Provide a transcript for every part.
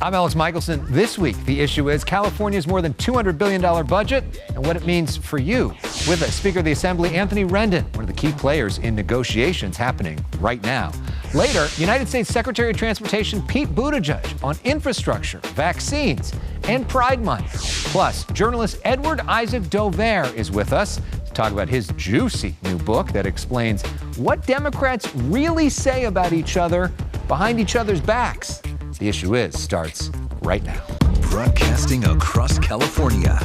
I'm Elex Michaelson. This week, the issue is California's more than $200 billion budget and what it means for you. With us, Speaker of the Assembly Anthony Rendon, one of the key players in negotiations happening right now. Later, United States Secretary of Transportation Pete Buttigieg on infrastructure, vaccines, and Pride Month. Plus, journalist Edward Isaac Dovere is with us to talk about his juicy new book that explains what Democrats really say about each other behind each other's backs. The Issue Is starts right now. Broadcasting across California,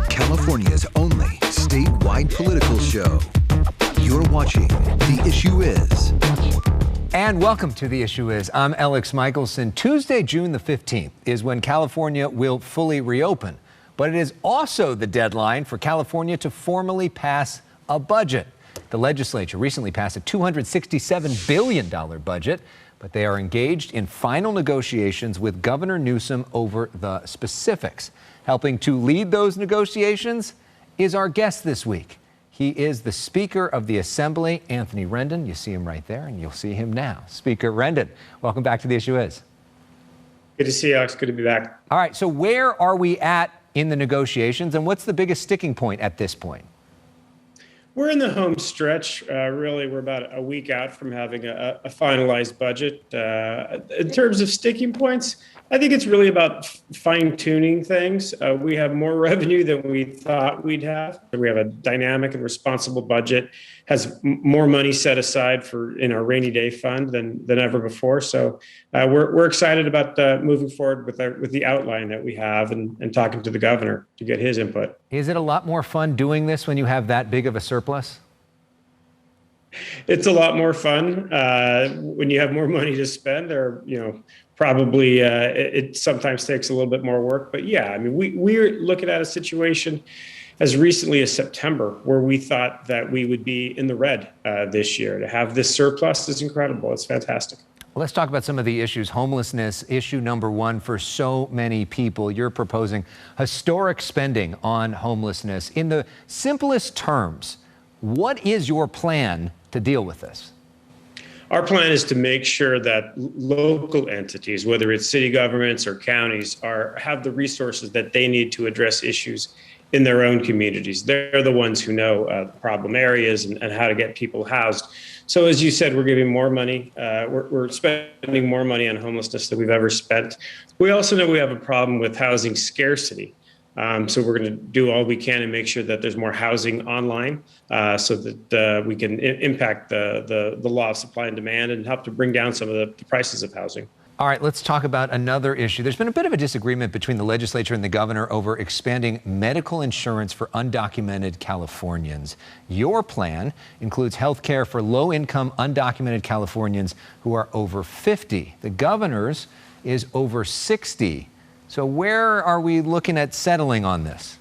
California's only statewide political show. You're watching The Issue Is. And welcome to The Issue Is. I'm Elex Michaelson. Tuesday, June the 15th is when California will fully reopen. But it is also the deadline for California to formally pass a budget. The legislature recently passed a $267 billion budget, but they are engaged in final negotiations with Governor Newsom over the specifics. Helping to lead those negotiations is our guest this week. He is the Speaker of the Assembly, Anthony Rendon. You see him right there, and you'll see him now. Speaker Rendon, welcome back to The Issue Is. Good to see you, Alex. Good to be back. All right, so where are we at in the negotiations, and what's the biggest sticking point at this point? We're in the home stretch. Really, we're about a week out from having a finalized budget. In terms of sticking points, I think it's really about fine-tuning things. We have more revenue than we thought we'd have. We have a dynamic and responsible budget, has more money set aside in our rainy day fund than ever before. So we're excited about moving forward with the outline that we have and talking to the governor to get his input. Is it a lot more fun doing this when you have that big of a surplus? It's a lot more fun when you have more money to spend. Probably it sometimes takes a little bit more work, but yeah, I mean, we're looking at a situation as recently as September where we thought that we would be in the red this year. To have this surplus is incredible. It's fantastic. Well, let's talk about some of the issues. Homelessness, issue number one for so many people. You're proposing historic spending on homelessness. In the simplest terms, what is your plan to deal with this? Our plan is to make sure that local entities, whether it's city governments or counties, have the resources that they need to address issues in their own communities. They're the ones who know the problem areas and how to get people housed. So as you said, we're giving more money. We're spending more money on homelessness than we've ever spent. We also know we have a problem with housing scarcity. So we're going to do all we can and make sure that there's more housing online so that we can impact the law of supply and demand and help to bring down some of the prices of housing. All right, let's talk about another issue. There's been a bit of a disagreement between the legislature and the governor over expanding medical insurance for undocumented Californians. Your plan includes health care for low-income undocumented Californians who are over 50. The governor's is over 60. So where are we looking at settling on this?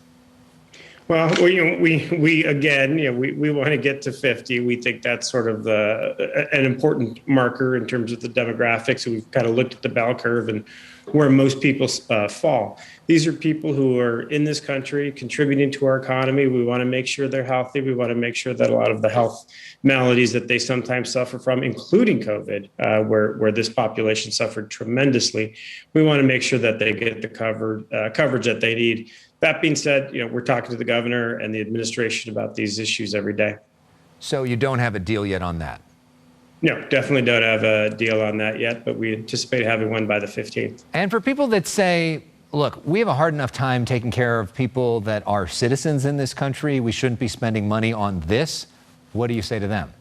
Well, we again, we want to get to 50. We think that's sort of an important marker in terms of the demographics. So we've kind of looked at the bell curve and where most people fall. These are people who are in this country contributing to our economy. We want to make sure they're healthy. We want to make sure that a lot of the health maladies that they sometimes suffer from, including COVID, where this population suffered tremendously, we want to make sure that they get the coverage that they need. That being said, we're talking to the governor and the administration about these issues every day. So you don't have a deal yet on that? No, definitely don't have a deal on that yet, but we anticipate having one by the 15th. And for people that say, look, we have a hard enough time taking care of people that are citizens in this country, we shouldn't be spending money on this, what do you say to them?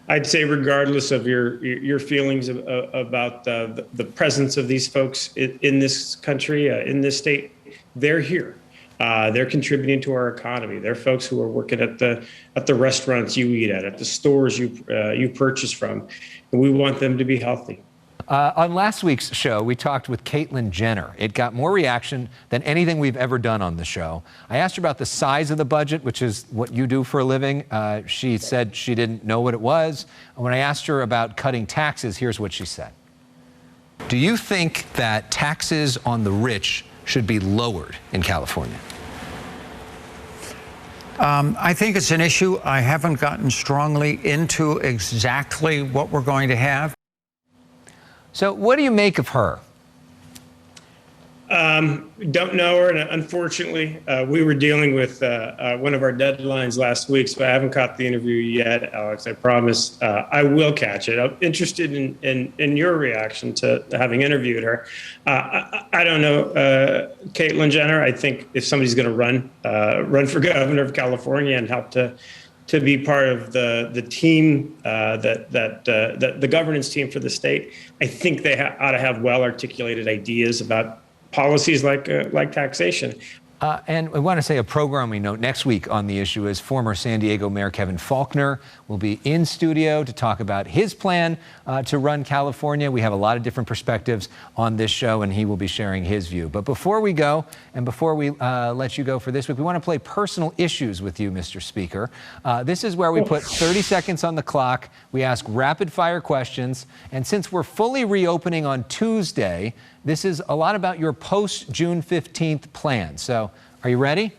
I'd say regardless of your feelings about the presence of these folks in this country, in this state, they're here. They're contributing to our economy. They're folks who are working at the restaurants you eat at the stores you purchase from. And we want them to be healthy. On last week's show, we talked with Caitlyn Jenner. It got more reaction than anything we've ever done on the show. I asked her about the size of the budget, which is what you do for a living. She said she didn't know what it was. And when I asked her about cutting taxes, here's what she said. Do you think that taxes on the rich should be lowered in California? I think it's an issue I haven't gotten strongly into exactly what we're going to have. So what do you make of her? Don't know her, and unfortunately, we were dealing with one of our deadlines last week, so I haven't caught the interview yet, Alex. I promise I will catch it. I'm interested in your reaction to having interviewed her. I don't know, Caitlyn Jenner. I think if somebody's going to run for governor of California and help to be part of the team that the governance team for the state, I think they ought to have well articulated ideas about policies like taxation. And I want to say a programming note next week on the issue is former San Diego Mayor Kevin Faulconer will be in studio to talk about his plan to run California. We have a lot of different perspectives on this show, and he will be sharing his view. But before we go, and before we let you go for this week, we want to play personal issues with you, Mr. Speaker. This is where we put 30 seconds on the clock. We ask rapid fire questions. And since we're fully reopening on Tuesday, this is a lot about your post-June 15th plan. So are you ready?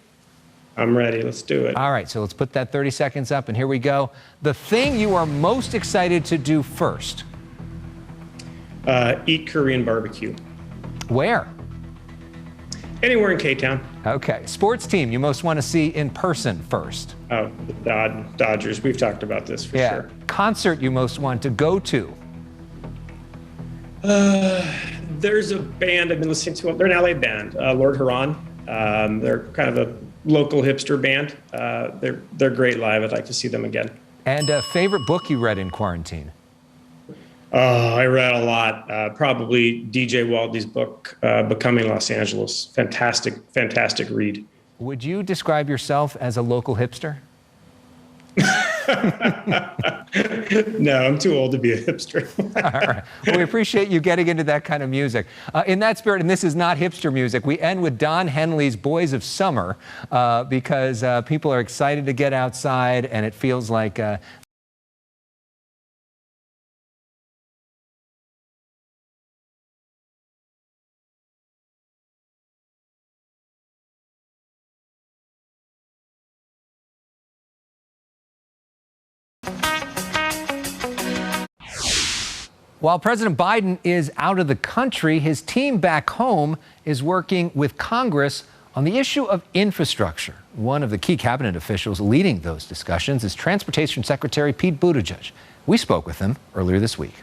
I'm ready. Let's do it. All right, so let's put that 30 seconds up, and here we go. The thing you are most excited to do first? Eat Korean barbecue. Where? Anywhere in K-Town. Okay. Sports team you most want to see in person first? Oh, the Dodgers. We've talked about this for sure. Concert you most want to go to? There's a band I've been listening to. They're an LA band, Lord Huron. They're kind of a local hipster band. They're great live. I'd like to see them again. And a favorite book you read in quarantine? Oh, I read a lot. Probably DJ Waldy's book, Becoming Los Angeles. Fantastic read. Would you describe yourself as a local hipster? No, I'm too old to be a hipster. All right. Well, we appreciate you getting into that kind of music. In that spirit, and this is not hipster music, we end with Don Henley's Boys of Summer because people are excited to get outside, and it feels like while President Biden is out of the country, his team back home is working with Congress on the issue of infrastructure. One of the key cabinet officials leading those discussions is Transportation Secretary Pete Buttigieg. We spoke with him earlier this week.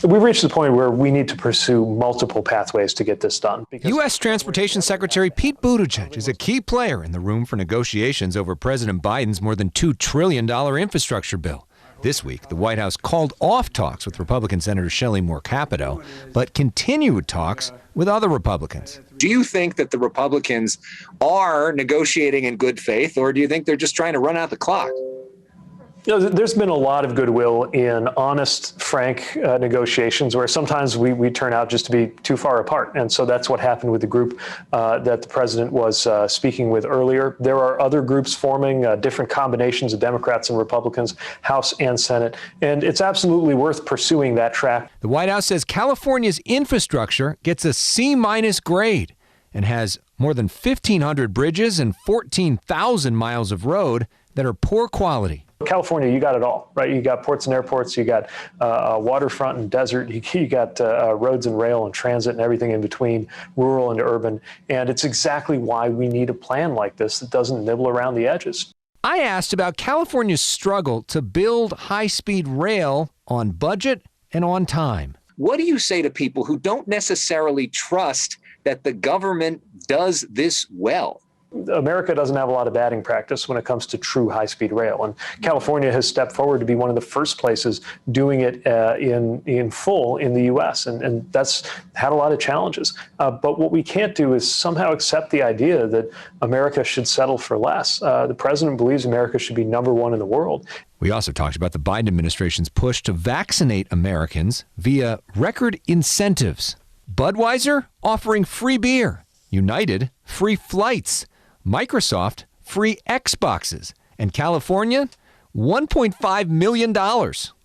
We've reached the point where we need to pursue multiple pathways to get this done. U.S. Transportation Secretary Pete Buttigieg is a key player in the room for negotiations over President Biden's more than $2 trillion infrastructure bill. This week, the White House called off talks with Republican Senator Shelley Moore Capito, but continued talks with other Republicans. Do you think that the Republicans are negotiating in good faith, or do you think they're just trying to run out the clock? You know, there's been a lot of goodwill in honest, frank negotiations where sometimes we turn out just to be too far apart. And so that's what happened with the group that the president was speaking with earlier. There are other groups forming different combinations of Democrats and Republicans, House and Senate. And it's absolutely worth pursuing that track. The White House says California's infrastructure gets a C- grade and has more than 1,500 bridges and 14,000 miles of road that are poor quality. California, you got it all, right? You got ports and airports, you got waterfront and desert, you got roads and rail and transit and everything in between, rural and urban. And it's exactly why we need a plan like this that doesn't nibble around the edges. I asked about California's struggle to build high-speed rail on budget and on time. What do you say to people who don't necessarily trust that the government does this well? America doesn't have a lot of batting practice when it comes to true high-speed rail. And California has stepped forward to be one of the first places doing it in full in the U.S. And that's had a lot of challenges. But what we can't do is somehow accept the idea that America should settle for less. The president believes America should be number one in the world. We also talked about the Biden administration's push to vaccinate Americans via record incentives. Budweiser offering free beer. United, free flights. Microsoft, free Xboxes. And California, $1.5 million.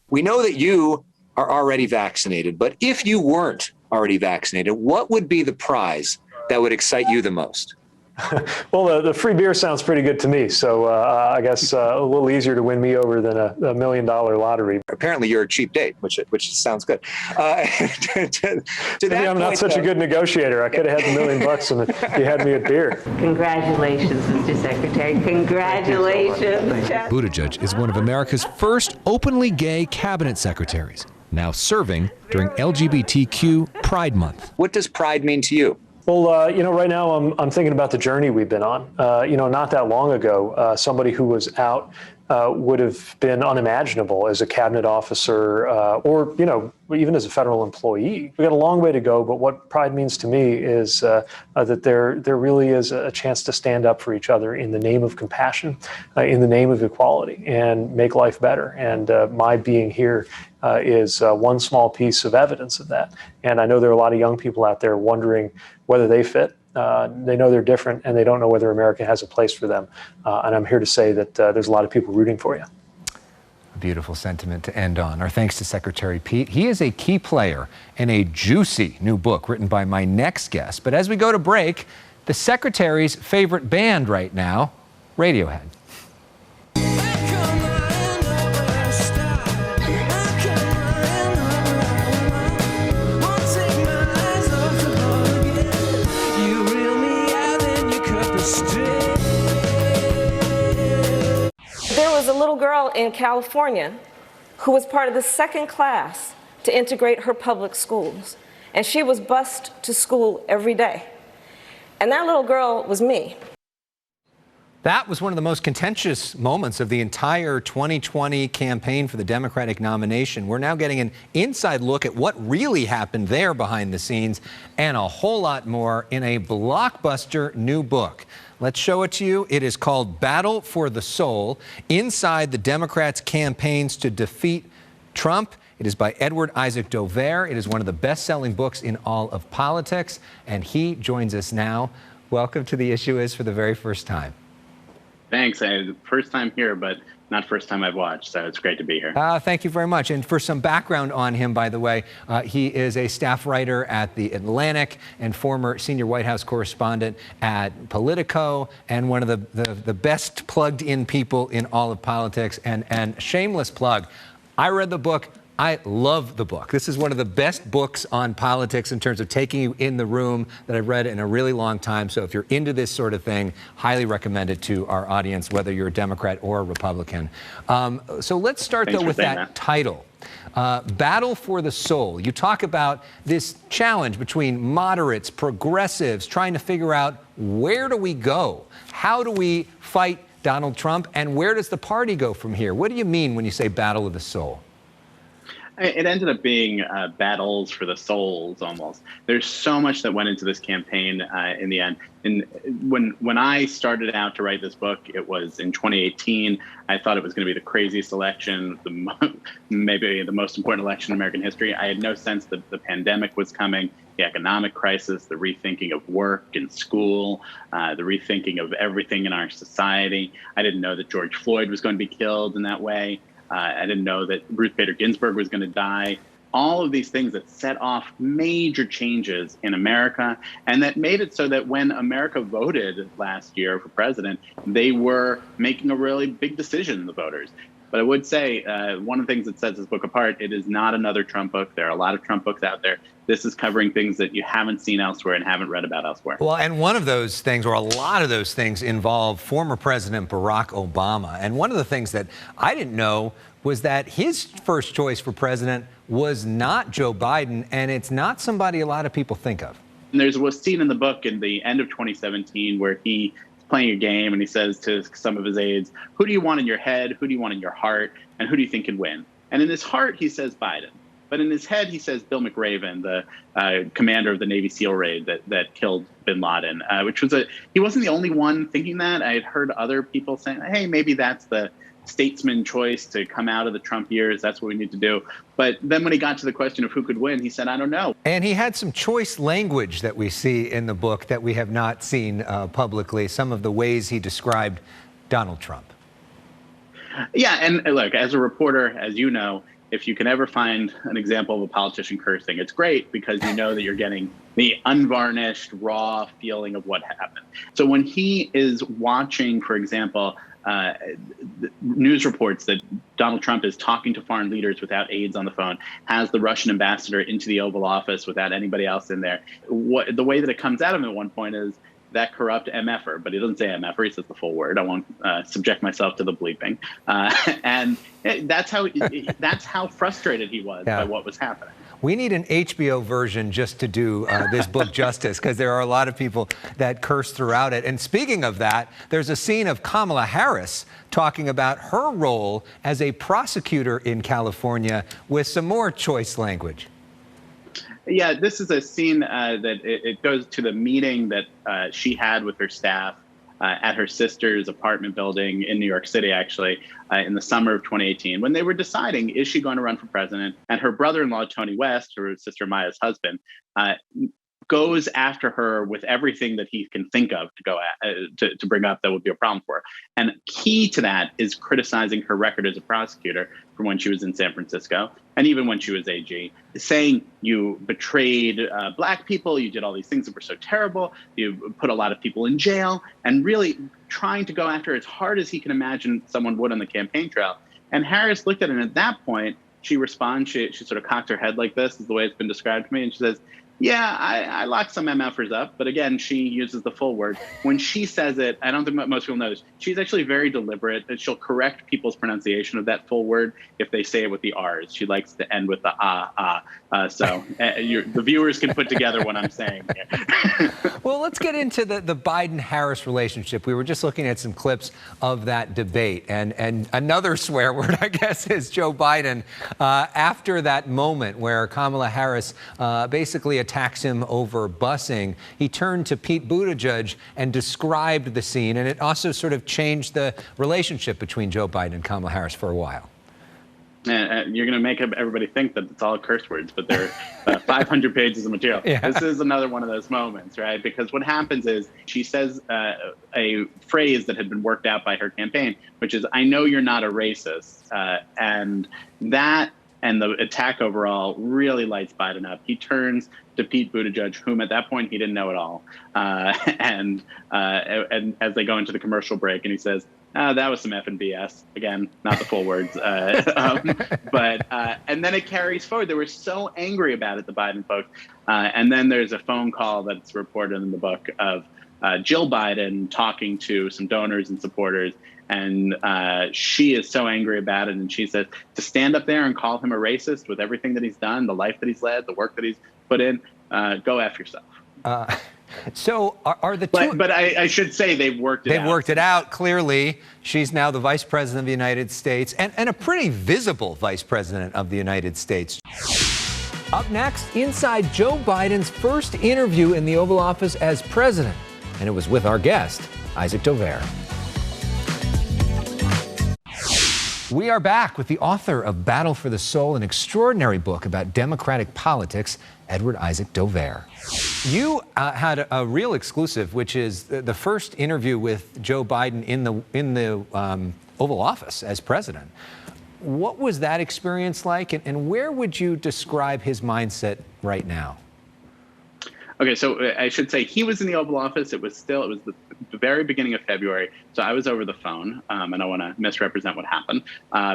We know that you are already vaccinated, but if you weren't already vaccinated, what would be the prize that would excite you the most? Well, the free beer sounds pretty good to me. So I guess a little easier to win me over than a $1 million lottery. Apparently, you're a cheap date, which sounds good. To Maybe I'm not such a good negotiator. I could have had $1 million and you had me at beer. Congratulations, Mr. Secretary. Congratulations. Buttigieg is one of America's first openly gay cabinet secretaries, now serving during LGBTQ Pride Month. What does pride mean to you? Well, right now I'm thinking about the journey we've been on. Not that long ago, somebody who was out would have been unimaginable as a cabinet officer or, even as a federal employee. We got a long way to go, but what pride means to me is that there really is a chance to stand up for each other in the name of compassion, in the name of equality, and make life better. And my being here is one small piece of evidence of that. And I know there are a lot of young people out there wondering whether they fit. They know they're different, and they don't know whether America has a place for them. And I'm here to say that there's a lot of people rooting for you. A beautiful sentiment to end on. Our thanks to Secretary Pete. He is a key player in a juicy new book written by my next guest. But as we go to break, the Secretary's favorite band right now, Radiohead. There was a little girl in California who was part of the second class to integrate her public schools, and she was bused to school every day. And that little girl was me. That was one of the most contentious moments of the entire 2020 campaign for the Democratic nomination. We're now getting an inside look at what really happened there behind the scenes, and a whole lot more in a blockbuster new book. Let's show it to you. It is called Battle for the Soul: Inside the Democrats' Campaigns to Defeat Trump. It is by Edward Isaac Dovere. It is one of the best-selling books in all of politics, and he joins us now. Welcome to The Issue Is for the very first time. Thanks. First time here, but not first time I've watched, so it's great to be here. Thank you very much. And for some background on him, by the way, he is a staff writer at The Atlantic and former senior White House correspondent at Politico, and one of the best plugged-in people in all of politics. And shameless plug, I read the book. I love the book. This is one of the best books on politics in terms of taking you in the room that I've read in a really long time. So if you're into this sort of thing, highly recommend it to our audience, whether you're a Democrat or a Republican. So let's start, though, with that title. Battle for the Soul. You talk about this challenge between moderates, progressives, trying to figure out, where do we go? How do we fight Donald Trump? And where does the party go from here? What do you mean when you say Battle of the Soul? It ended up being battles for the souls, almost. There's so much that went into this campaign in the end. And when I started out to write this book, it was in 2018. I thought it was going to be the craziest election, maybe the most important election in American history. I had no sense that the pandemic was coming, the economic crisis, the rethinking of work and school, the rethinking of everything in our society. I didn't know that George Floyd was going to be killed in that way. I didn't know that Ruth Bader Ginsburg was going to die. All of these things that set off major changes in America, and that made it so that when America voted last year for president, they were making a really big decision, the voters. But I would say one of the things that sets this book apart, it is not another Trump book. There are a lot of Trump books out there. This is covering things that you haven't seen elsewhere and haven't read about elsewhere. Well, and one of those things, or a lot of those things, involve former President Barack Obama. And one of the things that I didn't know was that his first choice for president was not Joe Biden, and it's not somebody a lot of people think of. And there's a scene in the book in the end of 2017 where he playing a game and he says to some of his aides, who do you want in your head, who do you want in your heart, and who do you think can win? And in his heart, he says Biden. But in his head, he says Bill McRaven, the commander of the Navy SEAL raid that killed bin Laden, which was he wasn't the only one thinking that. I had heard other people saying, hey, maybe that's the statesman choice to come out of the Trump years. That's what we need to do. But then when he got to the question of who could win, he said, I don't know. And he had some choice language that we see in the book that we have not seen publicly, some of the ways he described Donald Trump. Yeah, and look, as a reporter, as you know, if you can ever find an example of a politician cursing, it's great because you know that you're getting the unvarnished, raw feeling of what happened. So when he is watching, for example, news reports that Donald Trump is talking to foreign leaders without aides on the phone, has the Russian ambassador into the Oval Office without anybody else in there, the way that it comes at him at one point is that corrupt MFer, but he doesn't say MFer, he says the full word. I won't subject myself to the bleeping. And that's how frustrated he was by what was happening. We need an HBO version just to do this book justice, because there are a lot of people that curse throughout it. And speaking of that, there's a scene of Kamala Harris talking about her role as a prosecutor in California with some more choice language. Yeah, this is a scene that it goes to the meeting that she had with her staff at her sister's apartment building in New York City, actually, in the summer of 2018, when they were deciding, is she going to run for president? And her brother-in-law, Tony West, her sister Maya's husband, goes after her with everything that he can think of to go at, to bring up that would be a problem for her. And key to that is criticizing her record as a prosecutor from when she was in San Francisco and even when she was AG, saying you betrayed Black people, you did all these things that were so terrible, you put a lot of people in jail, and really trying to go after her as hard as he can imagine someone would on the campaign trail. And Harris looked at it, and at that point, she responds, she sort of cocks her head like this, is the way it's been described to me, and she says, yeah, I locked some MFers up, but again, she uses the full word. When she says it, I don't think most people know this, she's actually very deliberate, and she'll correct people's pronunciation of that full word if they say it with the R's. She likes to end with the so the viewers can put together what I'm saying here. Well, let's get into the Biden-Harris relationship. We were just looking at some clips of that debate, and another swear word, I guess, is Joe Biden. After that moment where Kamala Harris basically attacks him over busing, he turned to Pete Buttigieg and described the scene, and it also sort of changed the relationship between Joe Biden and Kamala Harris for a while. You're going to make everybody think that it's all curse words, but there are 500 pages of material. Yeah. This is another one of those moments, right? Because what happens is she says a phrase that had been worked out by her campaign, which is, I know you're not a racist. And that and the attack overall really lights Biden up. He turns to Pete Buttigieg, whom at that point he didn't know at all. And as they go into the commercial break, and he says, that was some effing BS. Again, not the full words. But and then it carries forward. They were so angry about it, the Biden folks. And then there's a phone call that's reported in the book of Jill Biden talking to some donors and supporters. And she is so angry about it. And she says, to stand up there and call him a racist with everything that he's done, the life that he's led, the work that he's put in, go F yourself. So are the two... But I should say they've worked it out. They've worked it out, clearly. She's now the vice president of the United States, and a pretty visible vice president of the United States. Up next, inside Joe Biden's first interview in the Oval Office as president. And it was with our guest, Isaac Dovere. We are back with the author of Battle for the Soul, an extraordinary book about democratic politics, Edward Isaac Dovere. You had a real exclusive, which is the first interview with Joe Biden in the Oval Office as president. What was that experience like, and where would you describe his mindset right now? Okay, so I should say he was in the Oval Office. It was the very beginning of February. So I was over the phone, and I don't want to misrepresent what happened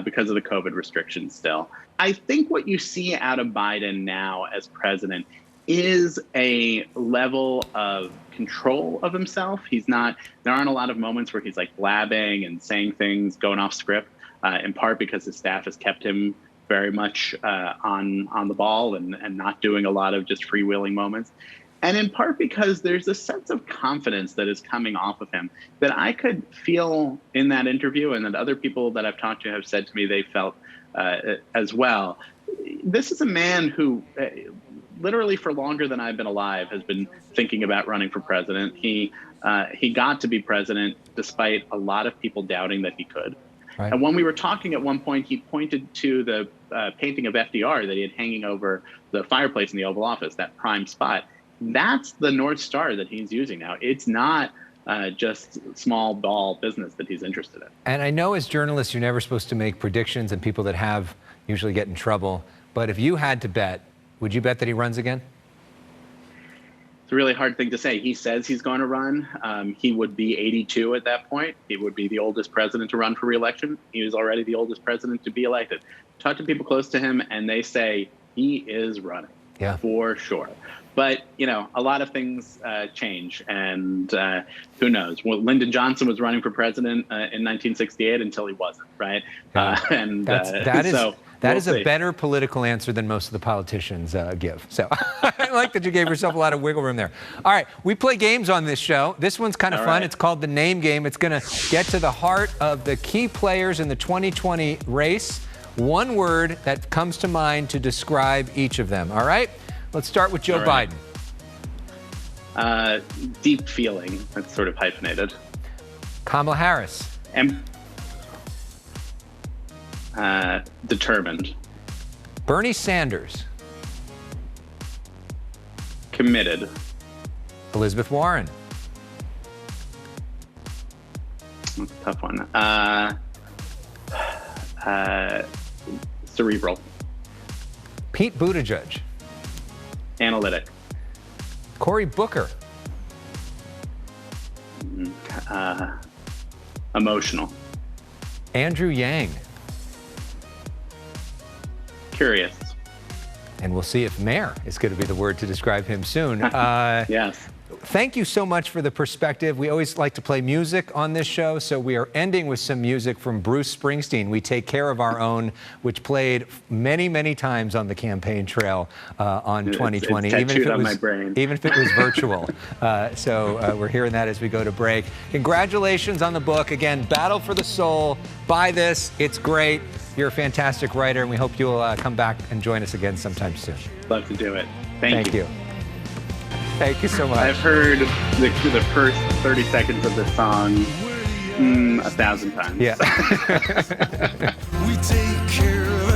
because of the COVID restrictions still. I think what you see out of Biden now as president is a level of control of himself. There aren't a lot of moments where he's like blabbing and saying things, going off script, in part because his staff has kept him very much on the ball and not doing a lot of just freewheeling moments. And in part because there's a sense of confidence that is coming off of him that I could feel in that interview, and that other people that I've talked to have said to me they felt as well. This is a man who literally for longer than I've been alive has been thinking about running for president. He got to be president despite a lot of people doubting that he could. Right. And when we were talking at one point, he pointed to the painting of FDR that he had hanging over the fireplace in the Oval Office, that prime spot. That's the North Star that he's using now. It's not just small ball business that he's interested in. And I know as journalists, you're never supposed to make predictions, and people that have, usually get in trouble. But if you had to bet, would you bet that he runs again? It's a really hard thing to say. He says he's going to run. He would be 82 at that point. He would be the oldest president to run for re-election. He was already the oldest president to be elected. Talk to people close to him, and they say he is running, for sure. But, you know, a lot of things change, and who knows? Well, Lyndon Johnson was running for president in 1968 until he wasn't, right? That is a better political answer than most of the politicians give. So I like that you gave yourself a lot of wiggle room there. All right, we play games on this show. This one's kind of fun. Right. It's called the Name Game. It's going to get to the heart of the key players in the 2020 race. One word that comes to mind to describe each of them. All right? Let's start with Joe Biden. Deep feeling. That's sort of hyphenated. Kamala Harris. Determined. Bernie Sanders. Committed. Elizabeth Warren. That's a tough one. Cerebral. Pete Buttigieg. Analytic. Cory Booker. Emotional. Andrew Yang. Curious. And we'll see if mayor is going to be the word to describe him soon. Yes. Thank you so much for the perspective. We always like to play music on this show, so we are ending with some music from Bruce Springsteen, We Take Care of Our Own, which played many, many times on the campaign trail on 2020. It's tattooed on my brain. Even if it was virtual. So we're hearing that as we go to break. Congratulations on the book. Again, Battle for the Soul. Buy this. It's great. You're a fantastic writer, and we hope you'll come back and join us again sometime soon. Love to do it. Thank you. Thank you so much. I've heard the first 30 seconds of this song 1,000 times. Yeah. We take care of